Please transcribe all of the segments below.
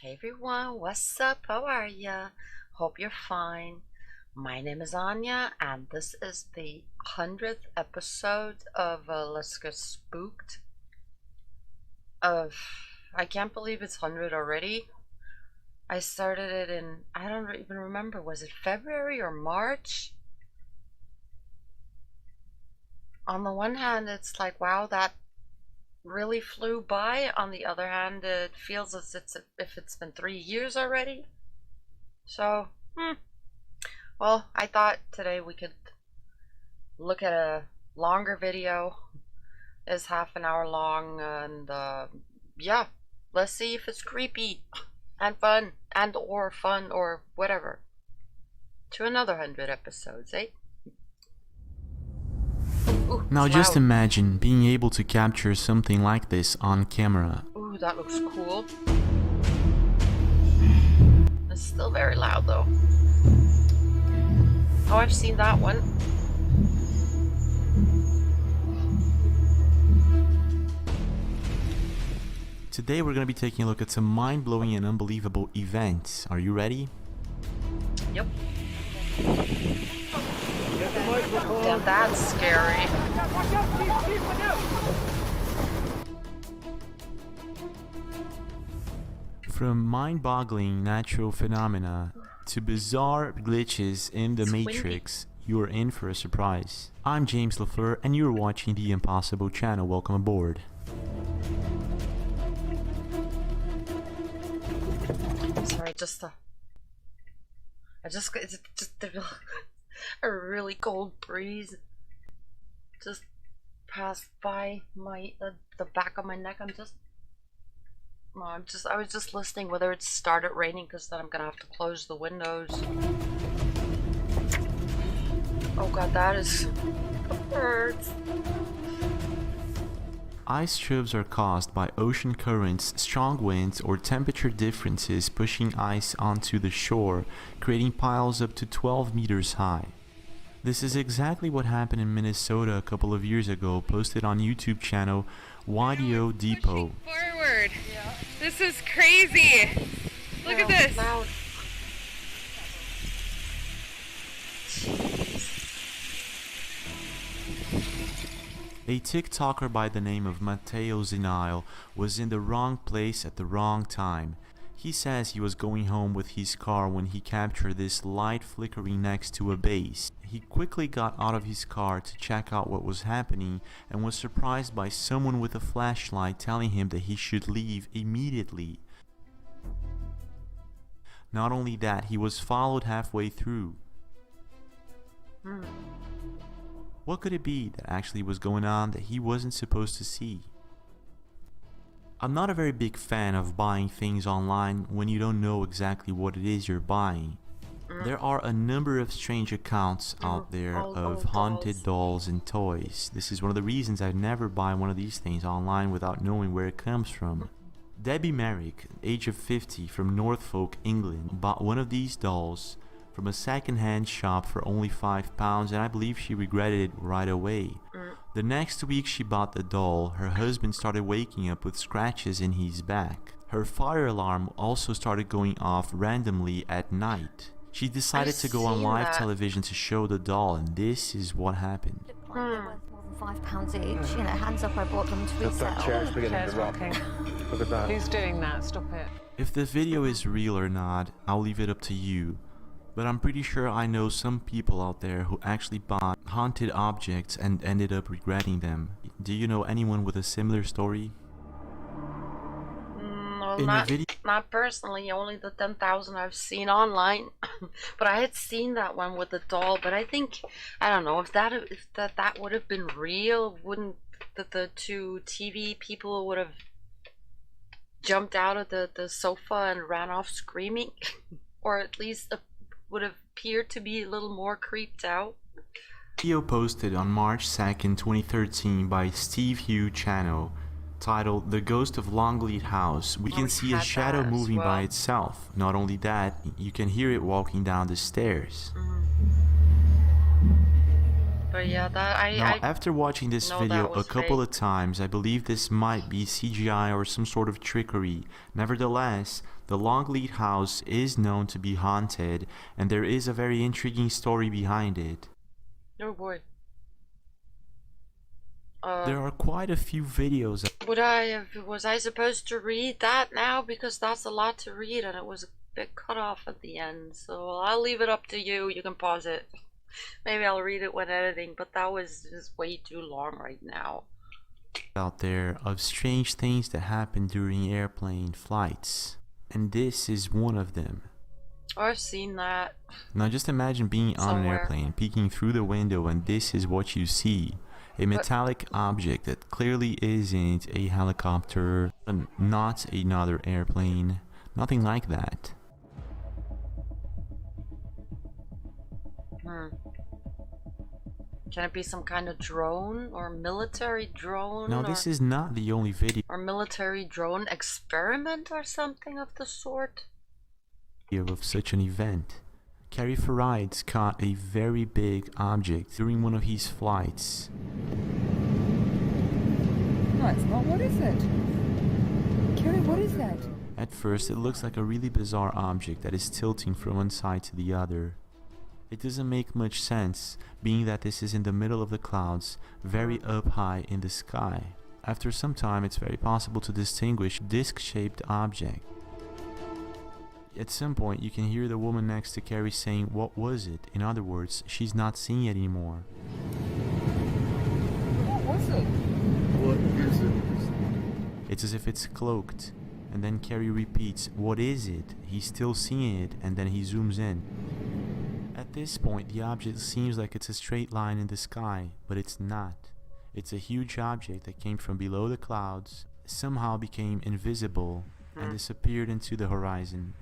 Hey everyone, what's up? How are ya? Hope you're fine. My name is Anya, and this is the 100th episode of Let's Get Spooked. I can't believe it's 100 already. I started it in, I don't even remember, was it February or March? On the one hand, it's like, wow, that really flew by. On the other hand, it feels as if it's been 3 years already. So, well, I thought today we could look at a longer video. It's half an hour long, and yeah, let's see if it's creepy and fun or whatever. To another 100 episodes, eh? Ooh, Now just loud. imagine being able to capture something like this on camera. Ooh, that looks cool. It's still very loud though. Oh, I've seen that one. Today we're going to be taking a look at some mind-blowing and unbelievable events. Are you ready? Yep. Damn, that's scary. From mind-boggling natural phenomena to bizarre glitches in the Matrix, you're in for a surprise. I'm James LaFleur and you're watching the Impossible channel. Welcome aboard. Sorry, it's just a really cold breeze just passed by my the back of my neck. I was just listening whether it started raining, because then I'm gonna have to close the windows. Oh god, that hurts. Ice sheaves are caused by ocean currents, strong winds, or temperature differences pushing ice onto the shore, creating piles up to 12 meters high. This is exactly what happened in Minnesota a couple of years ago, posted on YouTube channel YDO Depot. Forward. Yeah. This is crazy. Look at this. Loud. A TikToker by the name of Mateo Zinile was in the wrong place at the wrong time. He says he was going home with his car when he captured this light flickering next to a base. He quickly got out of his car to check out what was happening and was surprised by someone with a flashlight telling him that he should leave immediately. Not only that, he was followed halfway through. What could it be that actually was going on that he wasn't supposed to see? I'm not a very big fan of buying things online when you don't know exactly what it is you're buying. There are a number of strange accounts out there of haunted dolls and toys. This is one of the reasons I never buy one of these things online without knowing where it comes from. Debbie Merrick, age of 50, from Norfolk, England, bought one of these dolls from a second-hand shop for only £5, and I believe she regretted it right away. The next week she bought the doll, her husband started waking up with scratches in his back. Her fire alarm also started going off randomly at night. She decided to go on live television to show the doll, and this is what happened. They're worth more than £5 each. You know, hands up, I bought them to resell. That chair's beginning to rock. Look at that. Who's doing that? Stop it. If the video is real or not, I'll leave it up to you. But I'm pretty sure I know some people out there who actually bought haunted objects and ended up regretting them. Do you know anyone with a similar story? No, not personally, only the 10,000 I've seen online. But I had seen that one with the doll, but I don't know if that would have been real. Wouldn't the two TV people would have jumped out of the sofa and ran off screaming? Or at least would have appeared to be a little more creeped out. Video posted on March 2nd, 2013 by Steve Hugh channel, titled The Ghost of Longleat House. We can see a shadow moving by itself. Not only that, you can hear it walking down the stairs. But yeah, that Now, I after watching this know video that a was couple fake. of times, I believe this might be CGI or some sort of trickery. Nevertheless, the Longleat house is known to be haunted, and there is a very intriguing story behind it. Oh boy. There are quite a few videos. Was I supposed to read that now? Because that's a lot to read and it was a bit cut off at the end. So I'll leave it up to you. You can pause it. Maybe I'll read it when editing, but that was just way too long right now. Out there of strange things that happen during airplane flights, and this is one of them. I've seen that. Now just imagine being on an Somewhere. airplane, peeking through the window, and this is what you see. A metallic object that clearly isn't a helicopter, and not another airplane, nothing like that. Can it be some kind of drone or military drone? Now this is not the only video or military drone experiment or something of the sort? of such an event. Carrie Farides caught a very big object during one of his flights. No, it's not. What is it? Kerry, what is that? At first, it looks like a really bizarre object that is tilting from one side to the other. It doesn't make much sense, being that this is in the middle of the clouds, very up high in the sky. After some time, it's very possible to distinguish a disc-shaped object. At some point, you can hear the woman next to Carrie saying, "What was it?" In other words, she's not seeing it anymore. What was it? What is it? It's as if it's cloaked. And then Carrie repeats, "What is it?" He's still seeing it, and then he zooms in. At this point, the object seems like it's a straight line in the sky, but it's not. It's a huge object that came from below the clouds, somehow became invisible, and disappeared into the horizon.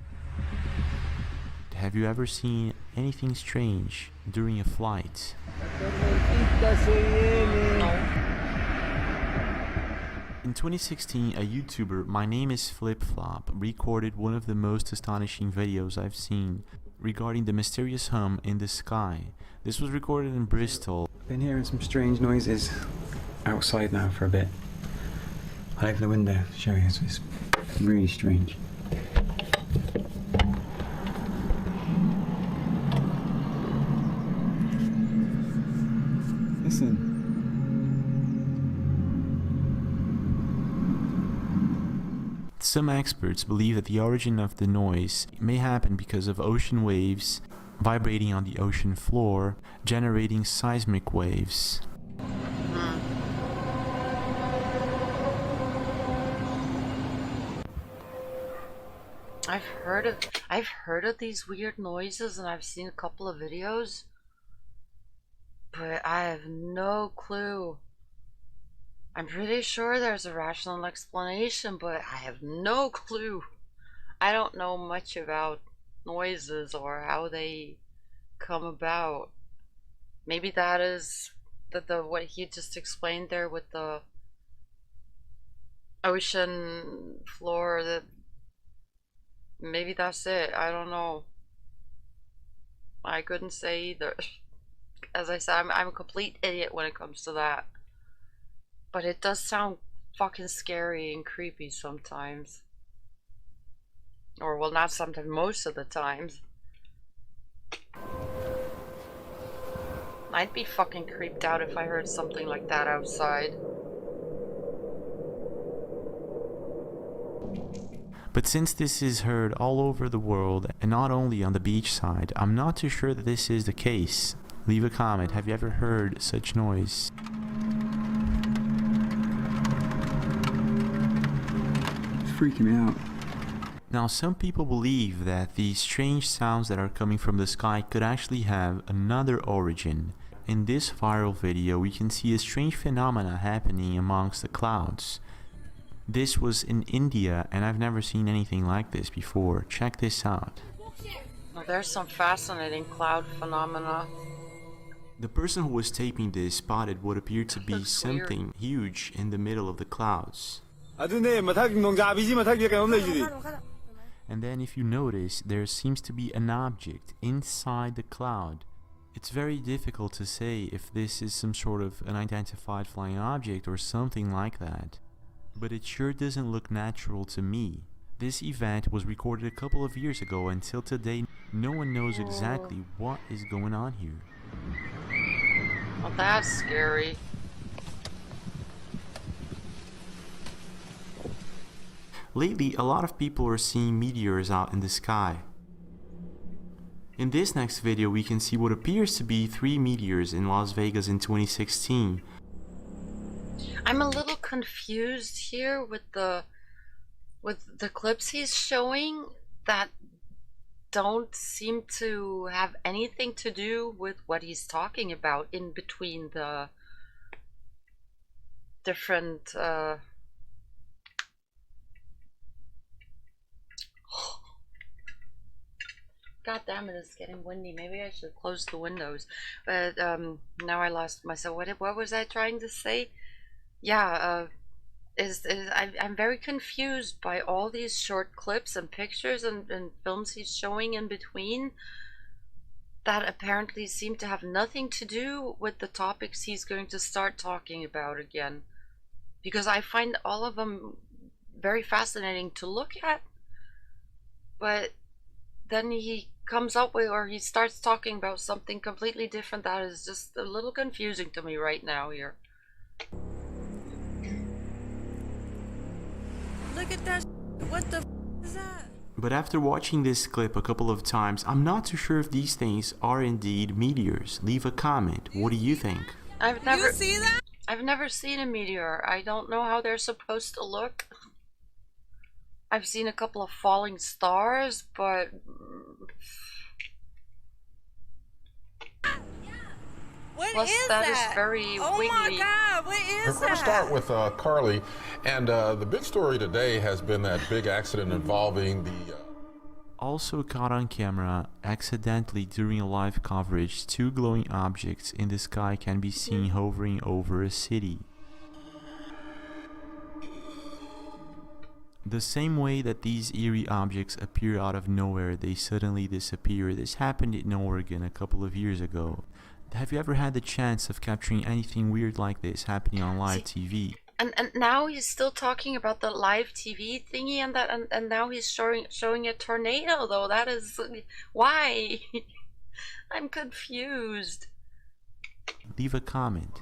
Have you ever seen anything strange during a flight? In 2016, a YouTuber, my name is Flip Flop, recorded one of the most astonishing videos I've seen regarding the mysterious hum in the sky. This was recorded in Bristol. Been hearing some strange noises outside now for a bit. I'll open the window, show you. It's really strange. Listen. Some experts believe that the origin of the noise may happen because of ocean waves vibrating on the ocean floor, generating seismic waves. I've heard of these weird noises and I've seen a couple of videos, but I have no clue. I'm pretty sure there's a rational explanation, but I have no clue. I don't know much about noises or how they come about. Maybe that is the what he just explained there with the ocean floor. That maybe that's it. I don't know. I couldn't say either. As I said, I'm a complete idiot when it comes to that. But it does sound fucking scary and creepy sometimes. Or, well, not sometimes, most of the times. I'd be fucking creeped out if I heard something like that outside. But since this is heard all over the world, and not only on the beach side, I'm not too sure that this is the case. Leave a comment. Have you ever heard such noise? Freaking me out. Now, some people believe that these strange sounds that are coming from the sky could actually have another origin. In this viral video, we can see a strange phenomena happening amongst the clouds. This was in India, and I've never seen anything like this before. Check this out. Well, there's some fascinating cloud phenomena. The person who was taping this spotted what appeared to be Looks something huge in the middle of the clouds. And then if you notice, there seems to be an object inside the cloud. It's very difficult to say if this is some sort of unidentified flying object or something like that, but it sure doesn't look natural to me. This event was recorded a couple of years ago. Until today, no one knows exactly what is going on here. Well, that's scary. Lately, a lot of people are seeing meteors out in the sky. In this next video, we can see what appears to be 3 meteors in Las Vegas in 2016. I'm a little confused here with the clips he's showing that don't seem to have anything to do with what he's talking about in between the different God damn it, it's getting windy. Maybe I should close the windows. But now I lost myself. What was I trying to say? Yeah, I'm very confused by all these short clips and pictures and films he's showing in between that apparently seem to have nothing to do with the topics he's going to start talking about again. Because I find all of them very fascinating to look at, but then he comes up with, or he starts talking about something completely different that is just a little confusing to me right now here. Look at that. What the is that? But after watching this clip a couple of times, I'm not too sure if these things are indeed meteors. Leave a comment. What do you think? You see that? I've never seen a meteor. I don't know how they're supposed to look. I've seen a couple of falling stars, but What plus is that that? is very Oh wiggly. my God! What is We're going to that? start with Carly, and the big story today has been that big accident involving the. Also caught on camera, accidentally during a live coverage, 2 glowing objects in the sky can be seen hovering over a city. The same way that these eerie objects appear out of nowhere, they suddenly disappear. This happened in Oregon a couple of years ago. Have you ever had the chance of capturing anything weird like this happening on live TV? And now he's still talking about the live TV thingy, and now he's showing a tornado though. That is why. I'm confused. Leave a comment.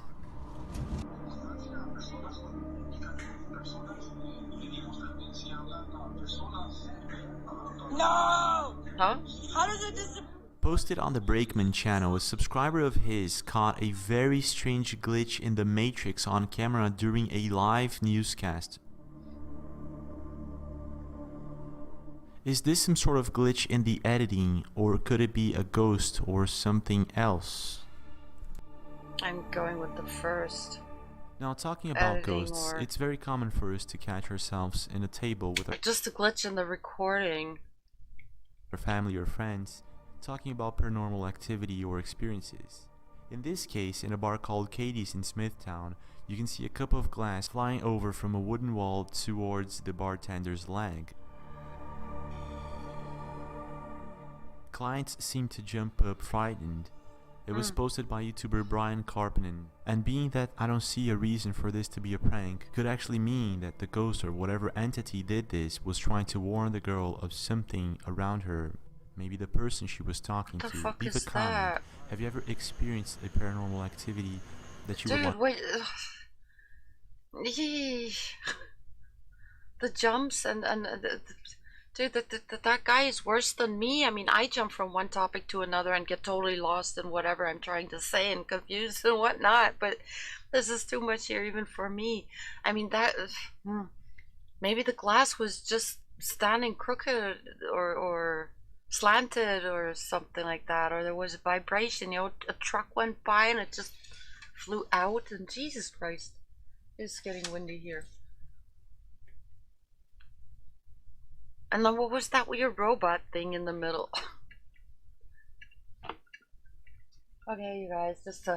No! Huh? How does it disappear? Posted on the Brakeman channel, a subscriber of his caught a very strange glitch in the Matrix on camera during a live newscast. Is this some sort of glitch in the editing, or could it be a ghost or something else? I'm going with the first. Now, talking about Editing ghosts, or- it's very common for us to catch ourselves in a table with Just a glitch in the recording. our family or friends, talking about paranormal activity or experiences. In this case, in a bar called Katie's in Smithtown, you can see a cup of glass flying over from a wooden wall towards the bartender's leg. Clients seem to jump up frightened. It was posted by YouTuber Brian Karpinen, and being that I don't see a reason for this to be a prank, could actually mean that the ghost or whatever entity did this was trying to warn the girl of something around her. Maybe the person she was talking What the to. fuck Leave is a comment. that? Have you ever experienced a paranormal activity that you would Dude, want? wait. Yee. The jumps and dude, that guy is worse than me. I mean, I jump from one topic to another and get totally lost in whatever I'm trying to say and confused and whatnot. But this is too much here even for me. I mean, that maybe the glass was just standing crooked or slanted or something like that, or there was a vibration. You know, a truck went by and it just flew out. And Jesus Christ, it's getting windy here. And then what was that weird robot thing in the middle? Okay, you guys, just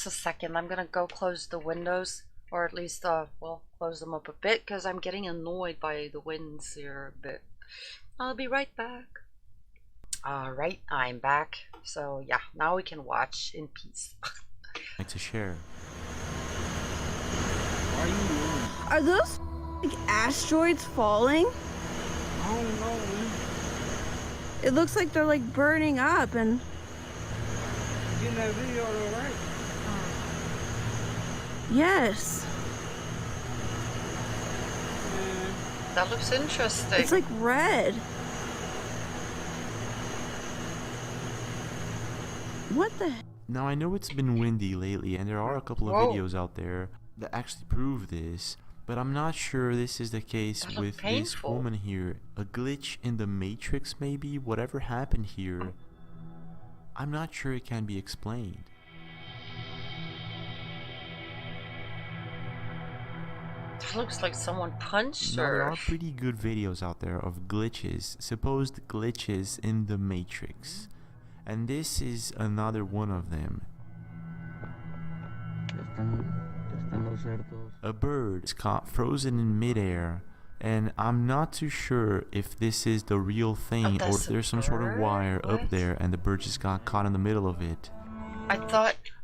a second. I'm gonna go close the windows, or at least well, close them up a bit, because I'm getting annoyed by the winds here a bit. I'll be right back. Alright, I'm back. So yeah, now we can watch in peace. like to share. Are those like asteroids falling? I don't know, man. It looks like they're like burning up and Getting that video though, right? yes. That looks interesting. It's like red. What the heck? Now I know it's been windy lately and there are a couple of Whoa. videos out there that actually prove this, but I'm not sure this is the case That looked with this painful. woman here. A glitch in the Matrix maybe? Whatever happened here, I'm not sure it can be explained. That looks like someone punched Now there her. are pretty good videos out there of glitches, supposed glitches in the Matrix. And this is another one of them. A bird is caught frozen in midair, and I'm not too sure if this is the real thing or if that's a there's some sort of bird? wire up What? there and the bird just got caught in the middle of it. I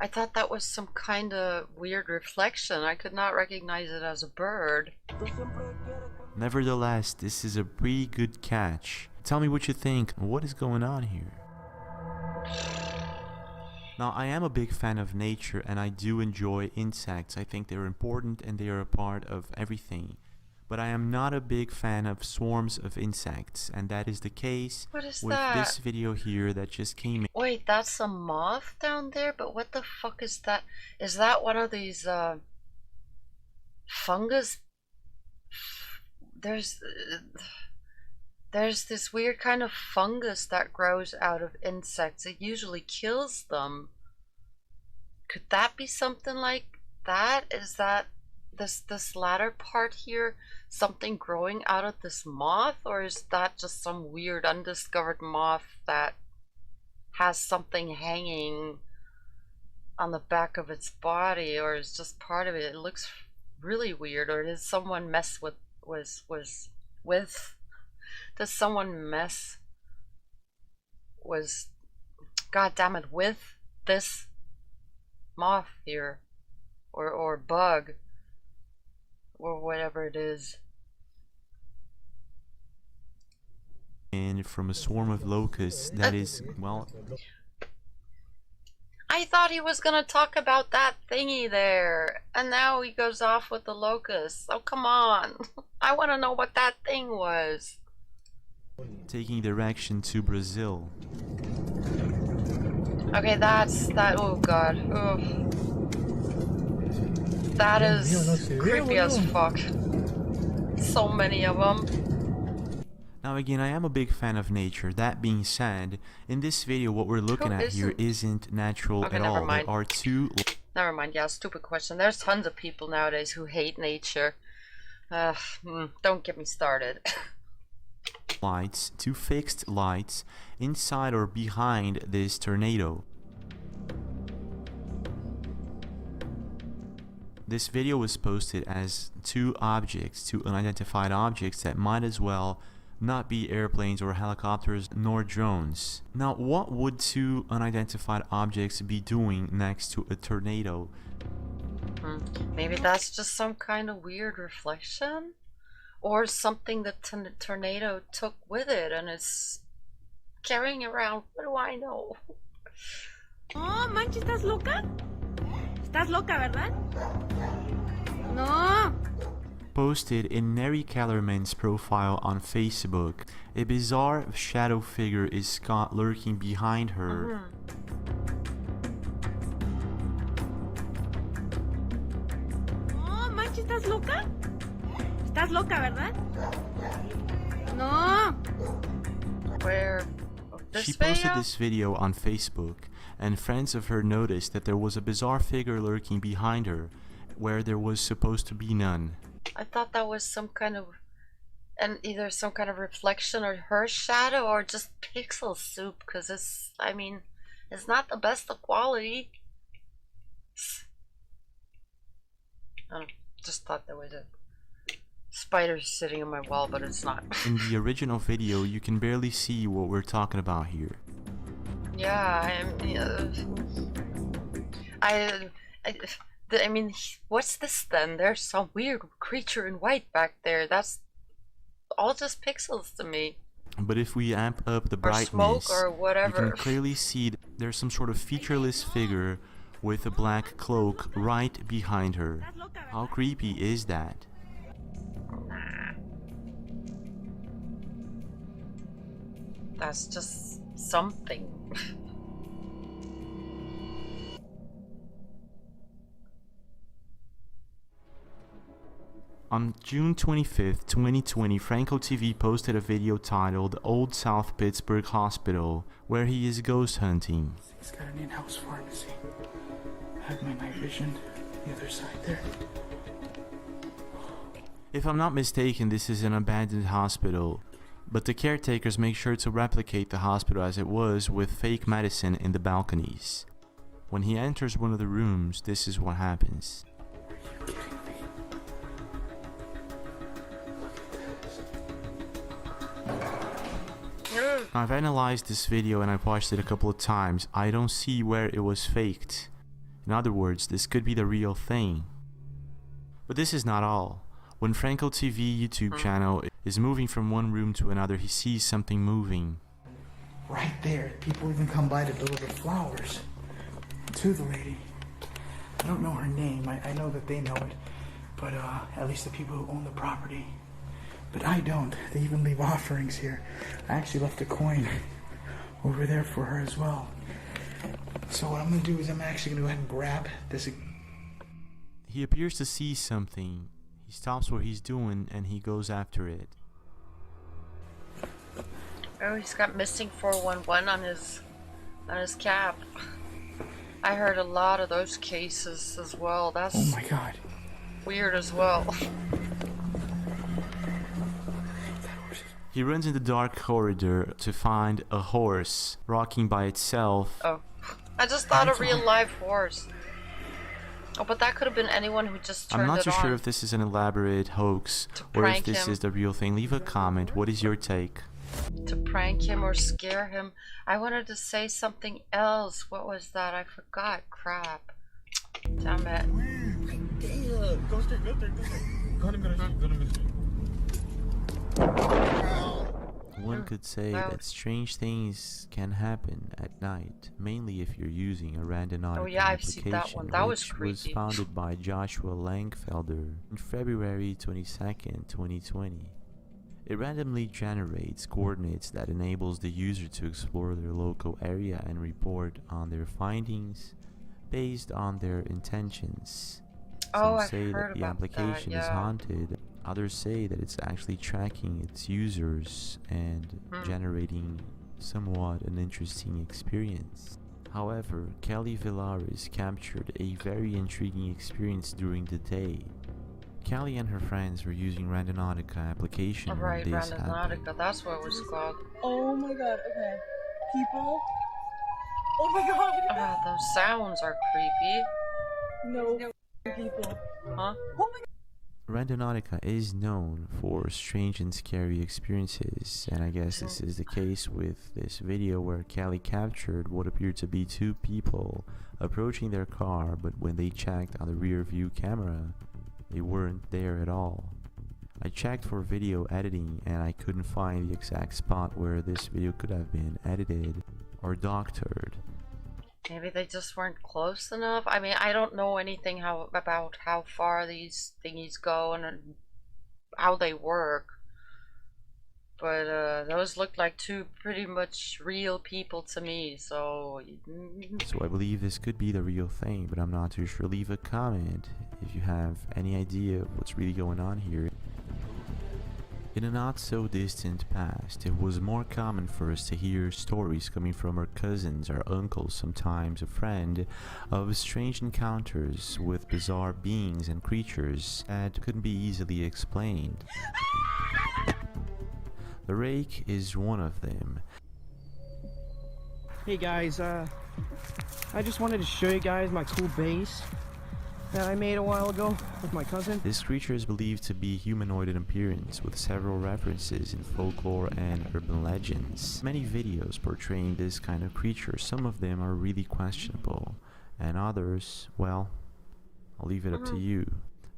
thought that was some kind of weird reflection. I could not recognize it as a bird. Nevertheless, this is a pretty good catch. Tell me what you think. What is going on here? Now, I am a big fan of nature and I do enjoy insects. I think they're important and they are a part of everything. But I am not a big fan of swarms of insects, and that is the case What is with that? this video here that just came in. Wait, that's a moth down there? But what the fuck is that? Is that one of these fungus? There's this weird kind of fungus that grows out of insects. It usually kills them. Could that be something like that? Is that this latter part here something growing out of this moth, or is that just some weird undiscovered moth that has something hanging on the back of its body, or is just part of it? It looks really weird. Or did someone mess with does someone mess was god damn it with this moth here, or bug, or whatever it is? And from a swarm of locusts that is, well, I thought he was gonna talk about that thingy there, and now he goes off with the locusts. Oh, come on. I want to know what that thing was. taking direction to Brazil. Okay, that's that. Oh god. Oh. That is creepy as fuck. So many of them. Now again, I am a big fan of nature. That being said, in this video what we're looking at here isn't natural Okay, at never all. mind. There are two Never mind. Yeah, stupid question. There's tons of people nowadays who hate nature. Don't get me started. lights, two fixed lights, inside or behind this tornado. This video was posted as two unidentified objects that might as well not be airplanes or helicopters nor drones. Now, what would two unidentified objects be doing next to a tornado? Maybe that's just some kind of weird reflection? Or something that tornado took with it and is carrying around. What do I know? Oh, manches, ¿estás loca? ¿Estás loca, verdad? No. Posted in Neri Kellerman's profile on Facebook, a bizarre shadow figure is caught lurking behind her. Oh, manches, ¿estás loca? ¿Estás loca, verdad? No. Where? This She posted video? this video on Facebook, and friends of her noticed that there was a bizarre figure lurking behind her, where there was supposed to be none. I thought that was some kind of, and either some kind of reflection or her shadow or just pixel soup, because it's, I mean, it's not the best of quality. I don't know, just thought that was spider's sitting on my wall, but it's not. In the original video, you can barely see what we're talking about here. Yeah, I mean, what's this then? There's some weird creature in white back there. That's all just pixels to me. But if we amp up the brightness, smoke or whatever, you can clearly see there's some sort of featureless figure with a black cloak right behind her. How creepy is that? Nah. That's just something. On June 25th, 2020, Franco TV posted a video titled Old South Pittsburgh Hospital, where he is ghost hunting. It's got an in-house pharmacy. I have my night vision the other side there. If I'm not mistaken, this is an abandoned hospital, but the caretakers make sure to replicate the hospital as it was with fake medicine in the balconies. When he enters one of the rooms, this is what happens. Are you kidding me? I've analyzed this video and I've watched it a couple of times. I don't see where it was faked. In other words, this could be the real thing. But this is not all. When Franco TV YouTube channel is moving from one room to another, he sees something moving. Right there. People even come by to deliver flowers to the lady. I don't know her name. I know that they know it. But at least the people who own the property. But I don't. They even leave offerings here. I actually left a coin over there for her as well. So what I'm going to do is I'm actually going to go ahead and grab this. He appears to see something. He stops what he's doing and he goes after it. Oh, he's got missing 411 on his cap. I heard a lot of those cases as well. That's oh my god. Weird as well. He runs in the dark corridor to find a horse rocking by itself. Oh, I just thought a real live horse. Oh, but that could have been anyone who just turned it on. I'm not too sure if this is an elaborate hoax or if this is the real thing. Leave a comment. What is your take? To prank him or scare him. I wanted to say something else. What was that? I forgot. Crap. Damn it. Go straight. One could say that strange things can happen at night, mainly if you're using a Randonautica I've seen that one. That was which creepy. was founded by Joshua Langfelder on February 22nd, 2020. It randomly generates coordinates that enables the user to explore their local area and report on their findings based on their intentions. Some say that the application is haunted. Others say that it's actually tracking its users and generating somewhat an interesting experience. However, Kelly Villaris captured a very intriguing experience during the day. Kelly and her friends were using Randonautica application when this happened. That's what it was called. Oh my god, okay. People. Oh my god! Those sounds are creepy. No people. Huh? Oh my god! Randonautica is known for strange and scary experiences, and I guess this is the case with this video where Kelly captured what appeared to be two people approaching their car, but when they checked on the rear view camera, they weren't there at all. I checked for video editing and I couldn't find the exact spot where this video could have been edited or doctored. Maybe they just weren't close enough. I mean, I don't know anything about how far these thingies go and how they work. But those look like two pretty much real people to me, so I believe this could be the real thing, but I'm not too sure. Leave a comment if you have any idea of what's really going on here. In a not so distant past, it was more common for us to hear stories coming from our cousins, our uncles, sometimes a friend, of strange encounters with bizarre beings and creatures that couldn't be easily explained. The rake is one of them. Hey guys, I just wanted to show you guys my cool bass. that I made a while ago with my cousin. This creature is believed to be humanoid in appearance, with several references in folklore and urban legends. Many videos portraying this kind of creature, some of them are really questionable, and others, well, I'll leave it up to you.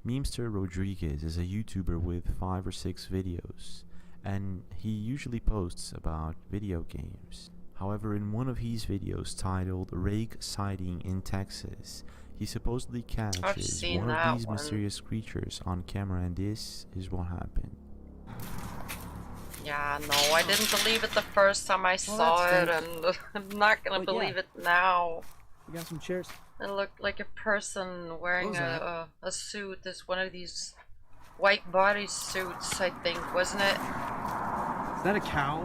Memester Rodriguez is a YouTuber with 5 or 6 videos, and he usually posts about video games. However, in one of his videos titled Rake Sighting in Texas, he supposedly catches one of these mysterious creatures on camera, and this is what happened. Yeah, no, I didn't believe it the first time I saw it, and I'm not gonna believe it now. We got some chairs. It looked like a person wearing a suit. This one of these white body suits, I think, wasn't it? Is that a cow?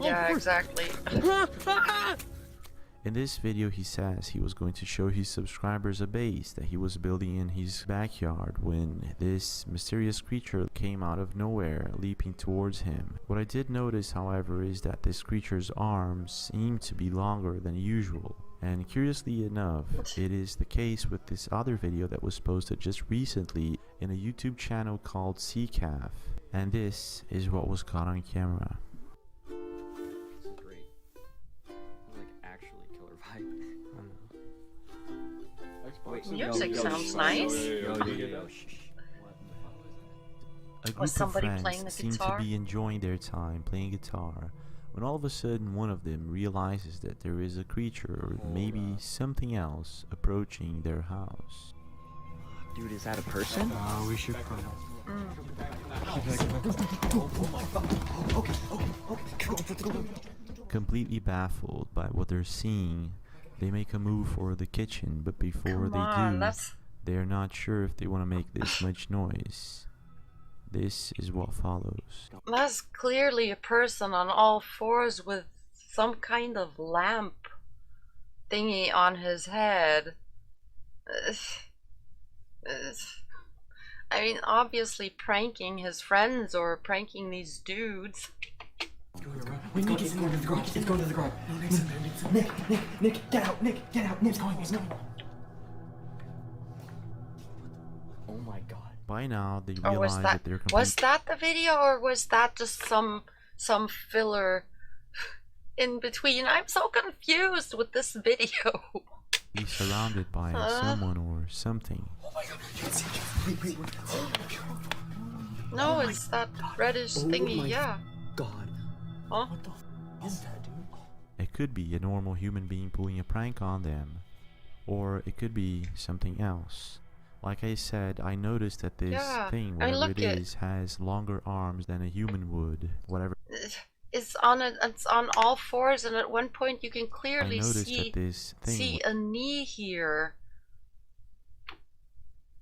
Yeah, exactly. In this video, he says he was going to show his subscribers a base that he was building in his backyard when this mysterious creature came out of nowhere, leaping towards him. What I did notice, however, is that this creature's arms seem to be longer than usual. And curiously enough, it is the case with this other video that was posted just recently in a YouTube channel called ScuffleBrain. And this is what was caught on camera. Music sounds nice. A group of friends seem to be enjoying their time playing guitar, when all of a sudden one of them realizes that there is a creature or maybe something else approaching their house. Dude, is that a person? We should probably... Completely baffled by what they're seeing, they make a move for the kitchen, but before they are not sure if they want to make this much noise. This is what follows. That's clearly a person on all fours with some kind of lamp thingy on his head. I mean, obviously pranking his friends or pranking these dudes. It's going to the garage. It's going to the garage. Nick, get out. Nick, get out. Nick's going. Oh my god. By now, they realize that they're complete. Was that the video, or was that just some filler in between? I'm so confused with this video. He's surrounded by someone or something. Oh my god. Wait. No, it's that reddish thingy, yeah. God. Huh? What the f is that, dude? It could be a normal human being pulling a prank on them, or it could be something else. Like I said, I noticed that this thing, whatever it is, has longer arms than a human would. Whatever. It's on all fours, and at one point you can clearly see a knee here.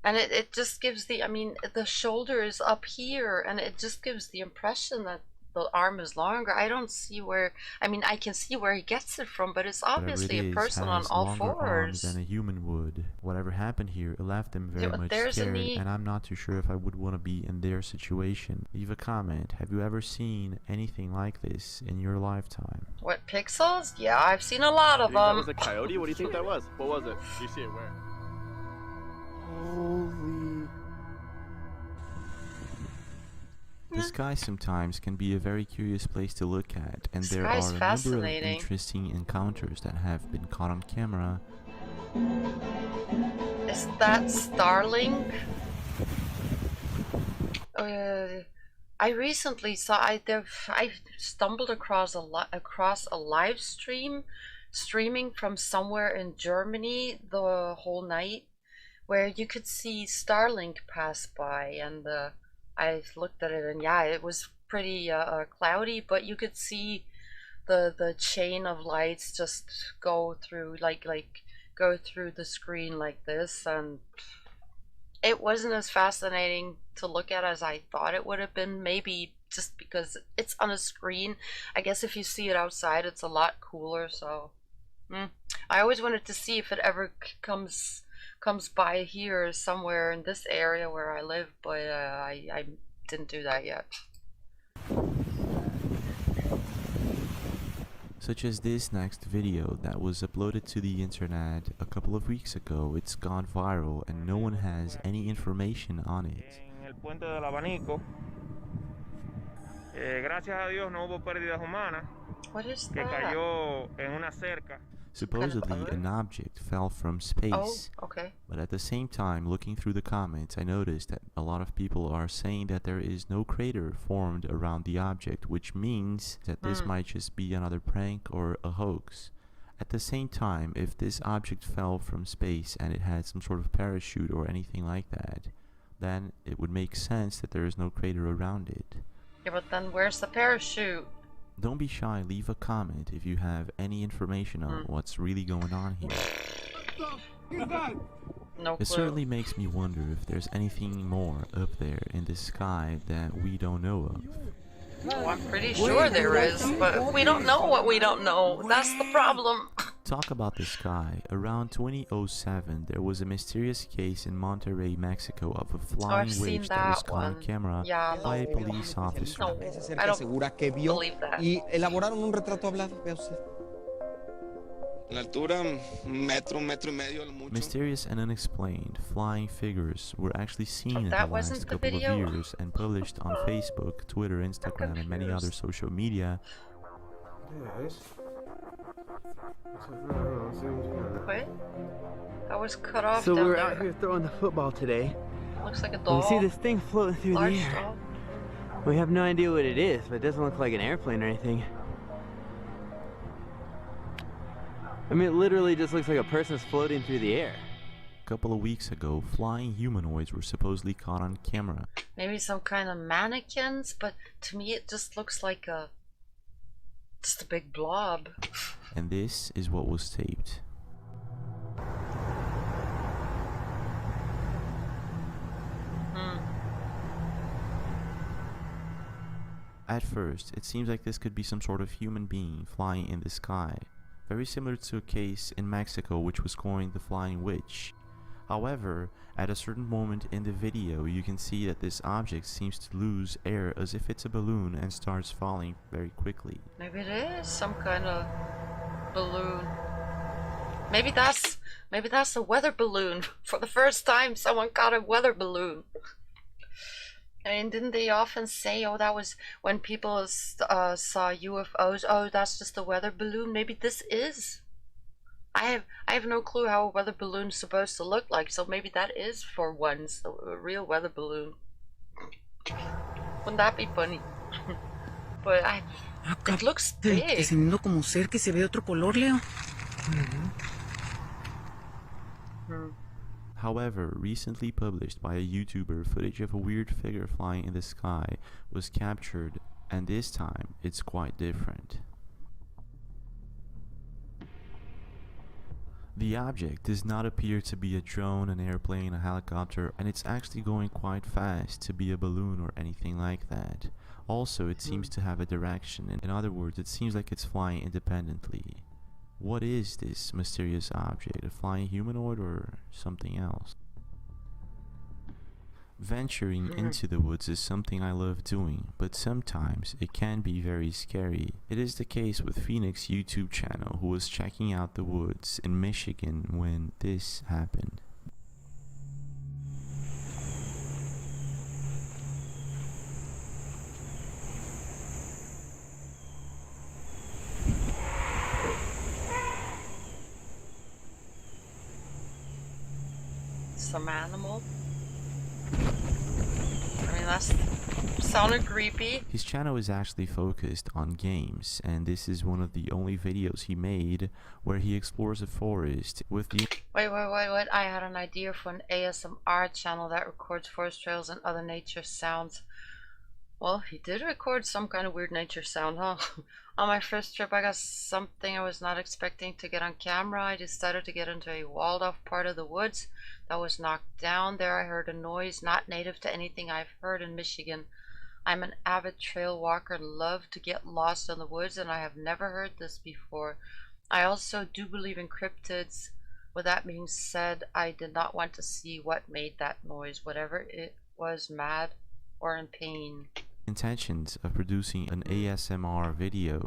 And it just gives the, I mean, the shoulder is up here, and it just gives the impression that the arm is longer. I don't see where, I mean, I can see where he gets it from, but it's obviously a person on all fours. Than a human would. Whatever happened here, it left them very much scared, and I'm not too sure if I would want to be in their situation. Leave a comment. Have you ever seen anything like this in your lifetime? What, pixels? Yeah, I've seen a lot of them. That was a coyote? What do you think that was? What was it? Do you see it where? Holy... The sky sometimes can be a very curious place to look at, and there are a number of interesting encounters that have been caught on camera. Is that Starlink? I recently saw, I stumbled across a live stream streaming from somewhere in Germany the whole night, where you could see Starlink pass by, and I looked at it, and yeah, it was pretty cloudy, but you could see the chain of lights just go through go through the screen like this, and it wasn't as fascinating to look at as I thought it would have been. Maybe just because it's on a screen. I guess if you see it outside, it's a lot cooler. So I always wanted to see if it ever comes by here somewhere in this area where I live, but I didn't do that yet. such as this next video that was uploaded to the internet a couple of weeks ago. It's gone viral and no one has any information on it. En el puente del abanico. Gracias a Dios no hubo pérdidas humanas. What is Que that? cayó en una cerca. Supposedly an object fell from space, okay. But at the same time, looking through the comments, I noticed that a lot of people are saying that there is no crater formed around the object, which means that this might just be another prank or a hoax. At the same time, if this object fell from space and it had some sort of parachute or anything like that, then it would make sense that there is no crater around it. Yeah, but then where's the parachute? Don't be shy, leave a comment if you have any information on what's really going on here. No clue. It certainly makes me wonder if there's anything more up there in the sky that we don't know of. Oh, I'm pretty sure there is, but we don't know what we don't know. That's the problem. Talk about the sky. Around 2007, there was a mysterious case in Monterrey, Mexico of a flying witch that was caught on camera by a police officer. No, I don't believe that. Y elaboraron un retrato hablado, vea usted. La altura, metro y medio al mucho. Mysterious and unexplained flying figures were actually seen in the last couple of years and published on Facebook, Twitter, Instagram, and many other social media. Wait, that was cut off. So down we're there. out here throwing the football today. Looks like a doll. We see this thing floating through Large the air. doll. We have no idea what it is, but it doesn't look like an airplane or anything. I mean, it literally just looks like a person's floating through the air. A couple of weeks ago, flying humanoids were supposedly caught on camera. Maybe some kind of mannequins, but to me it just looks like just a big blob. And this is what was taped. At first, it seems like this could be some sort of human being flying in the sky, very similar to a case in Mexico which was coined the Flying Witch. However, at a certain moment in the video, you can see that this object seems to lose air as if it's a balloon and starts falling very quickly. Maybe it is some kind of balloon. Maybe that's a weather balloon. For the first time, someone got a weather balloon. I mean, didn't they often say, oh, that was when people saw UFOs, oh, that's just a weather balloon? Maybe this is. I have no clue how a weather balloon's supposed to look like, so maybe that is for once a real weather balloon. Wouldn't that be funny? But it looks big. Teniendo como ser que se ve otro color, Leo. However, recently published by a YouTuber, footage of a weird figure flying in the sky was captured, and this time it's quite different. The object does not appear to be a drone, an airplane, a helicopter, and it's actually going quite fast to be a balloon or anything like that. Also, it seems to have a direction. In other words, it seems like it's flying independently. What is this mysterious object? A flying humanoid or something else? Venturing into the woods is something I love doing, but sometimes it can be very scary. It is the case with Phoenix's YouTube channel, who was checking out the woods in Michigan when this happened. Some animal. I mean, that sounded creepy. His channel is actually focused on games, and this is one of the only videos he made where he explores a forest with the... Wait. I had an idea for an ASMR channel that records forest trails and other nature sounds. Well, he did record some kind of weird nature sound, huh? On my first trip, I got something I was not expecting to get on camera. I decided to get into a walled-off part of the woods that was knocked down. There I heard a noise not native to anything I've heard in Michigan. I'm an avid trail walker and love to get lost in the woods, and I have never heard this before. I also do believe in cryptids. With that being said, I did not want to see what made that noise, whatever it was, mad or in pain. Intentions of producing an ASMR video.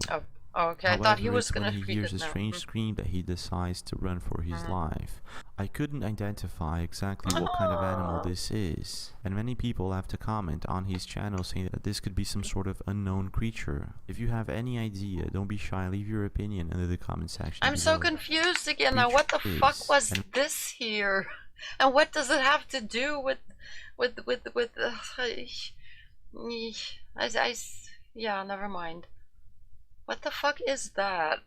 Okay, I However, thought he was it's gonna when he feed hears it a now. strange scream that he decides to run for his life. I couldn't identify exactly what kind of animal this is, and many people have to comment on his channel saying that this could be some sort of unknown creature. If you have any idea, don't be shy, leave your opinion under the comment section I'm below. so confused again now. What the fuck was this here? And what does it have to do with yeah, never mind. What the fuck is that?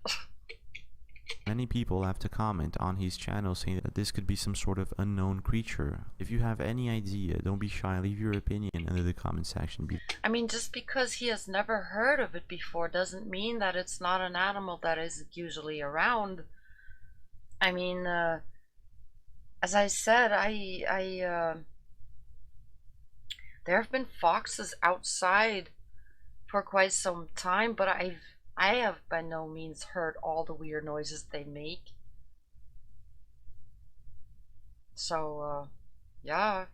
Many people have to comment on his channel saying that this could be some sort of unknown creature. If you have any idea, don't be shy, leave your opinion under the comment section below. I mean, just because he has never heard of it before doesn't mean that it's not an animal that is usually around. I mean, as I said, there have been foxes outside for quite some time, but I have by no means heard all the weird noises they make. So, yeah,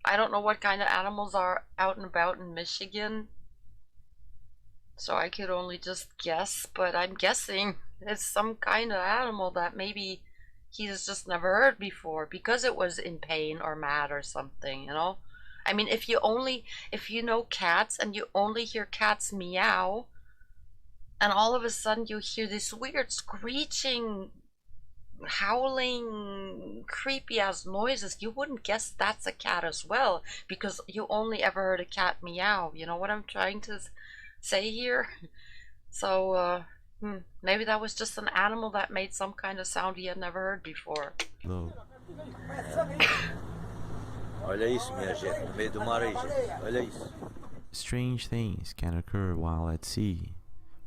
I don't know what kind of animals are out and about in Michigan, so I could only just guess, but I'm guessing it's some kind of animal that maybe he's just never heard before because it was in pain or mad or something, you know? I mean, if you know cats and you only hear cats meow, and all of a sudden you hear this weird screeching, howling, creepy ass noises, you wouldn't guess that's a cat as well because you only ever heard a cat meow. You know what I'm trying to say here? So, maybe that was just an animal that made some kind of sound he had never heard before. Low. Olha isso, minha gente, no meio do mar aí, gente. Olha isso. Strange things can occur while at sea.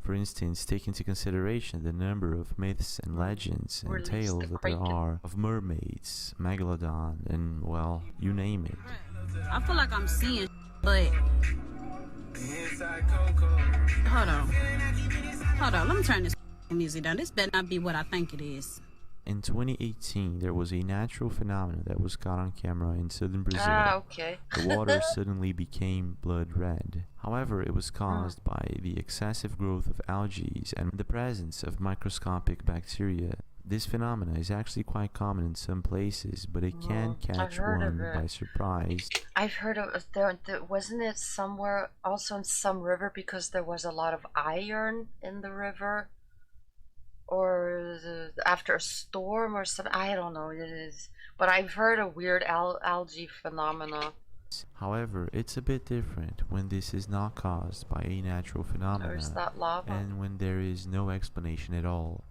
For instance, take into consideration the number of myths and legends and tales that there are of mermaids, megalodon, and, well, you name it. I feel like I'm seeing, but... Hold on, let me turn this music down. This better not be what I think it is. In 2018, there was a natural phenomenon that was caught on camera in southern Brazil. Okay. The water suddenly became blood red. However, it was caused by the excessive growth of algae and the presence of microscopic bacteria. This phenomenon is actually quite common in some places, but it can catch one by surprise. I've heard of there. Wasn't it somewhere also in some river because there was a lot of iron in the river? Or after a storm or something, I don't know, it is, but I've heard a weird algae phenomena. However, it's a bit different when this is not caused by a natural phenomenon, There's that lava. and when there is no explanation at all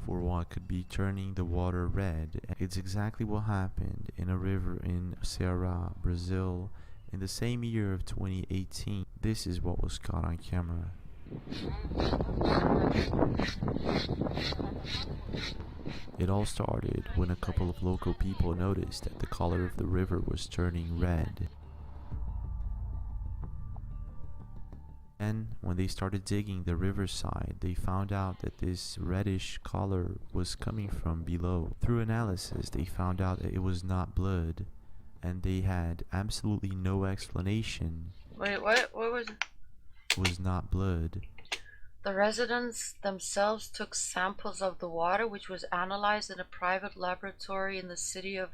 for what could be turning the water red. It's exactly what happened in a river in Ceará, Brazil, in the same year of 2018. This is what was caught on camera. It all started when a couple of local people noticed that the color of the river was turning red. And when they started digging the riverside, they found out that this reddish color was coming from below. Through analysis, they found out that it was not blood, and they had absolutely no explanation. Wait, what was it? It was not blood. The residents themselves took samples of the water, which was analyzed in a private laboratory in the city of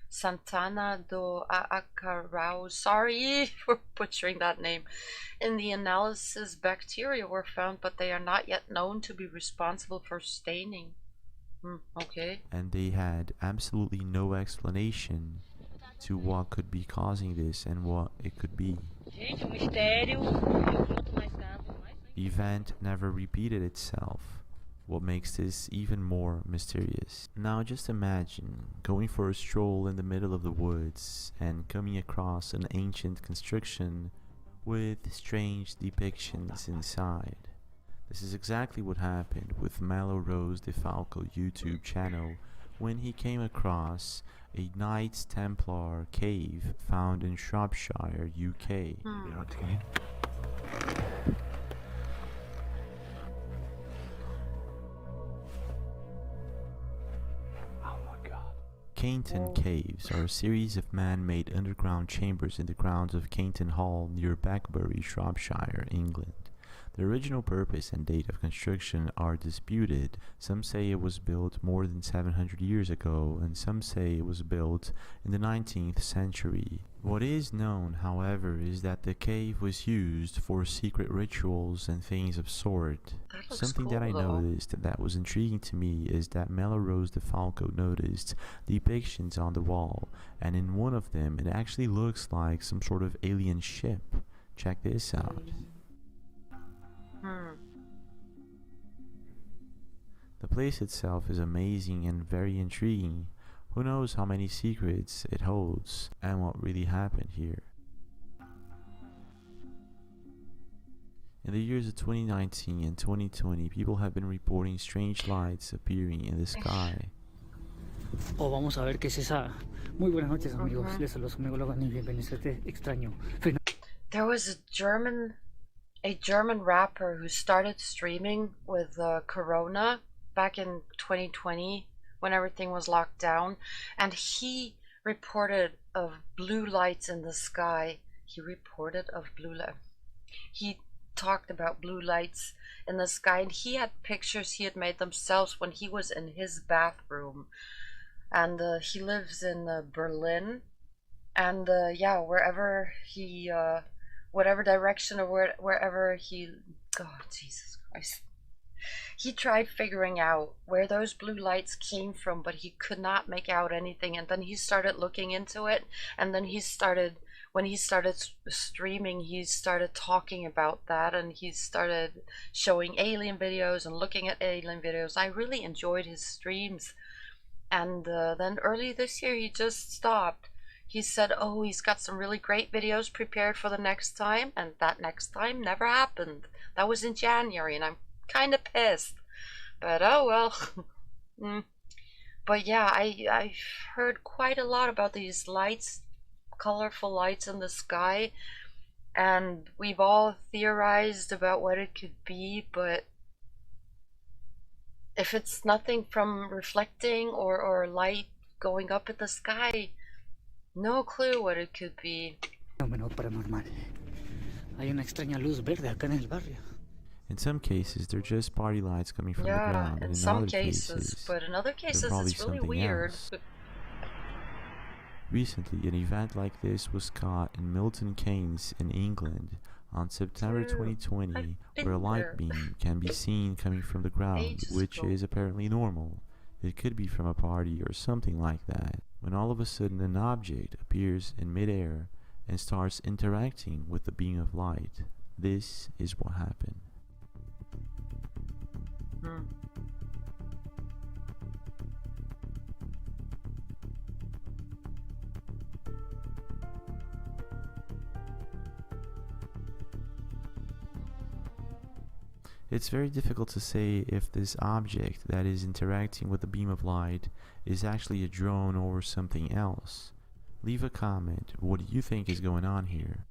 Santana do Acaraú. Sorry for butchering that name. In the analysis, bacteria were found, but they are not yet known to be responsible for staining. Okay. And they had absolutely no explanation to what could be causing this and what it could be. The event never repeated itself, what makes this even more mysterious. Now just imagine going for a stroll in the middle of the woods and coming across an ancient construction with strange depictions inside. This is exactly what happened with Melo Rose DeFalco YouTube channel when he came across a Knights Templar cave found in Shropshire, UK. Cainton Caves are a series of man-made underground chambers in the grounds of Cainton Hall near Backbury, Shropshire, England. The original purpose and date of construction are disputed. Some say it was built more than 700 years ago, and some say it was built in the 19th century. What is known, however, is that the cave was used for secret rituals and things of sort. Something cool, that I though. noticed that was intriguing to me is that Melrose DeFalco noticed depictions on the wall, and in one of them it actually looks like some sort of alien ship. Check this out. The place itself is amazing and very intriguing. Who knows how many secrets it holds and what really happened here. In the years of 2019 and 2020, people have been reporting strange lights appearing in the sky. Oh, vamos a ver qué es esa. Muy buenas noches, amigos. Les saludo su amigo Logan y bienvenidos a este extraño. There was a German rapper who started streaming with Corona back in 2020 when everything was locked down, and he reported of blue lights in the sky. He talked about blue lights in the sky, and he had pictures he had made themselves when he was in his bathroom. And he lives in Berlin, and yeah, wherever he whatever direction or wherever he, oh Jesus Christ, he tried figuring out where those blue lights came from, but he could not make out anything. And then he started looking into it, and then when he started streaming, he started talking about that, and he started showing alien videos and looking at alien videos. I really enjoyed his streams, and then early this year he just stopped. He said, oh, he's got some really great videos prepared for the next time, and that next time never happened. That was in January, and I'm kind of pissed, but oh well. But yeah, I've heard quite a lot about these lights, colorful lights in the sky, and we've all theorized about what it could be, but if it's nothing from reflecting or light going up in the sky, no clue what it could be. Fenómeno paranormal. Hay una extraña luz verde acá en el barrio. In some cases, they're just party lights coming from the ground, and in some cases, but in other cases it's really weird. Recently, an event like this was caught in Milton Keynes in England on September 2020, where a light beam can be seen coming from the ground, which is apparently normal. It could be from a party or something like that, when all of a sudden an object appears in midair and starts interacting with the beam of light. This is what happened. It's very difficult to say if this object that is interacting with the beam of light is actually a drone or something else. Leave a comment. What do you think is going on here?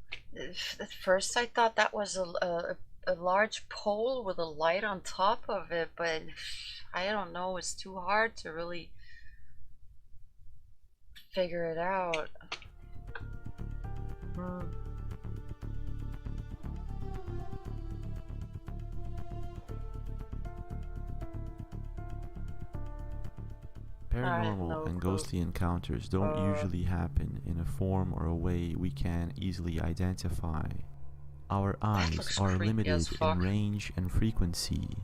At first I thought that was a large pole with a light on top of it, but I don't know, it's too hard to really figure it out. Paranormal and ghostly encounters don't usually happen in a form or a way we can easily identify. Our eyes are limited in range and frequency,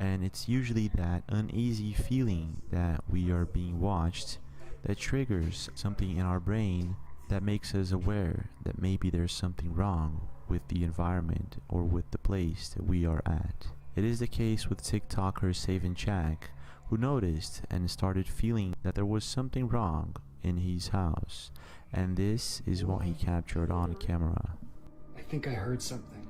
and it's usually that uneasy feeling that we are being watched that triggers something in our brain that makes us aware that maybe there's something wrong with the environment or with the place that we are at. It is the case with TikToker Savin Jack, who noticed and started feeling that there was something wrong in his house, and this is what he captured on camera. I think I heard something.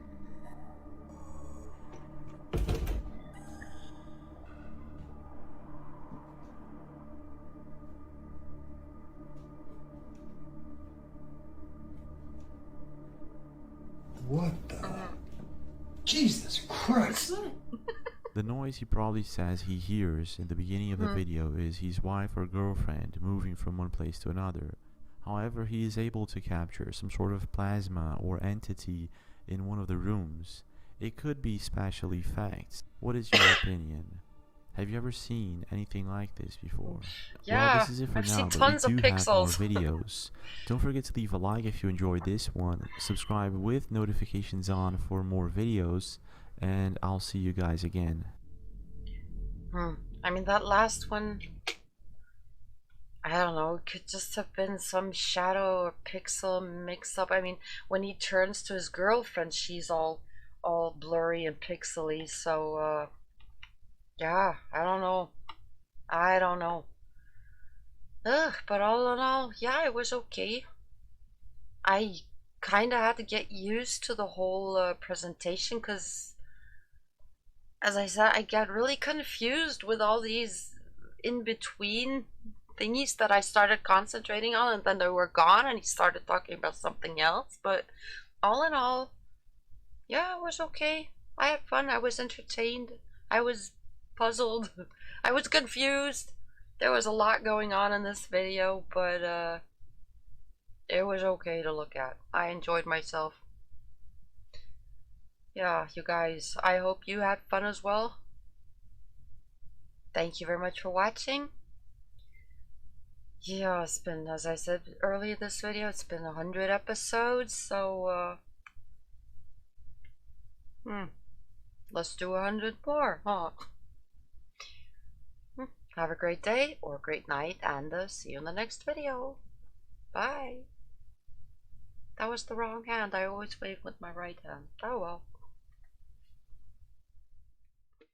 What the? Jesus Christ! The noise he probably says he hears in the beginning of the video is his wife or girlfriend moving from one place to another. However, he is able to capture some sort of plasma or entity in one of the rooms, It could be special effects. What is your opinion? Have you ever seen anything like this before? Yeah, well, this is it for I've now, seen but tons we of do have more pixels. videos. Don't forget to leave a like if you enjoyed this one, subscribe with notifications on for more videos, and I'll see you guys again. I mean, that last one, I don't know, it could just have been some shadow or pixel mix up. I mean, when he turns to his girlfriend, she's all blurry and pixely, so yeah, I don't know. Ugh, but all in all, yeah, it was okay. I kind of had to get used to the whole presentation because, as I said, I got really confused with all these in-between thingies that I started concentrating on, and then they were gone and he started talking about something else. But all in all, yeah, it was okay. I had fun. I was entertained. I was puzzled. I was confused. There was a lot going on in this video, but it was okay to look at. I enjoyed myself. Yeah, you guys, I hope you had fun as well. Thank you very much for watching. Yeah, it's been, as I said earlier this video, it's been 100 episodes, so let's do 100 more, huh? Have a great day or a great night, and see you in the next video. Bye. That was the wrong hand. I always wave with my right hand. Oh well.